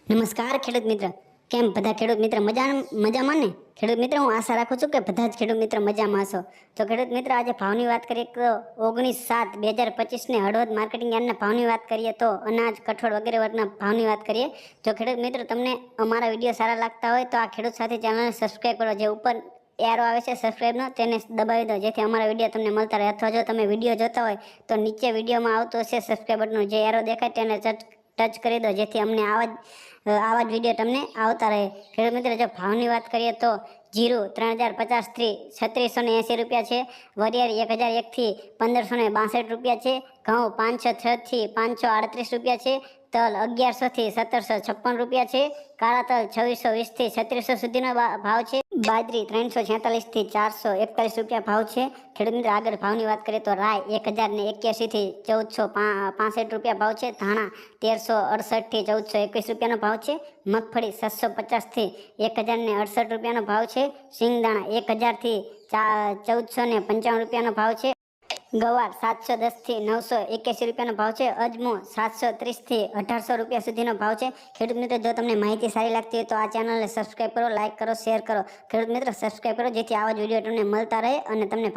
નમસ્કાર ખેડૂત મિત્ર, કેમ બધા ખેડૂત મિત્ર મજામાં ને? ખેડૂત મિત્ર, હું આશા રાખું છું કે બધા જ ખેડૂત મિત્ર મજામાં હશો. તો ખેડૂત મિત્ર, આજે ભાવની વાત કરીએ તો 19/7/2025 હળવદ માર્કેટિંગ યાર્ડના ભાવની વાત કરીએ તો અનાજ, કઠોળ વગેરે વર્ગના ભાવની વાત કરીએ. જો ખેડૂત મિત્ર તમને અમારા વિડીયો સારા લાગતા હોય તો આ ખેડૂત સાથે ચેનલને સબસ્ક્રાઈબ કરો. જે ઉપર એરો આવે છે સબસ્ક્રાઈબનો, તેને દબાવી દો જેથી અમારા વિડીયો તમને મળતા રહે. અથવા જો તમે વિડીયો જોતા હોય તો નીચે વિડીયોમાં આવતો હશે સબસ્ક્રાઈબ બટનનો, જે એરો દેખાય તેને ટચ કરી દો જેથી અમને આવા જ વિડીયો તમને આવતા રહે. ખેડૂત મિત્ર, જો ભાવની વાત કરીએ તો જીરું 3050 થી 3680 રૂપિયા છે. વરિયાળી 1001 થી 1562 રૂપિયા છે. ઘઉં 506 થી 538 રૂપિયા છે. તલ 1100 થી 1756 રૂપિયા છે. કાળા તલ 2620 થી 3600 સુધીનો ભાવ છે. બાજરી 346 થી 441 રૂપિયા ભાવ છે. ખેડૂત મિત્ર, આગળ ભાવની વાત કરીએ તો રાય 1081 થી 1465 રૂપિયા ભાવ છે. ધાણા 1368 થી 1421 રૂપિયાનો ભાવ છે. મગફળી 750 થી 1068 રૂપિયાનો ભાવ છે. સિંગદાણા 1000 થી 1455 રૂપિયાનો ભાવ છે. ગવાર 710 થી 981 રૂપિયાનો ભાવ છે. અજમો 730 થી 1800 રૂપિયા સુધીનો ભાવ છે. ખેડૂત મિત્રો, જો તમને માહિતી સારી લાગતી હોય તો આ ચેનલને સબસ્ક્રાઈબ કરો, લાઇક કરો, શેર કરો. ખેડૂત મિત્રો, સબસ્ક્રાઈબ કરો જેથી આવા જ વિડીયો તમને મળતા રહે અને તમને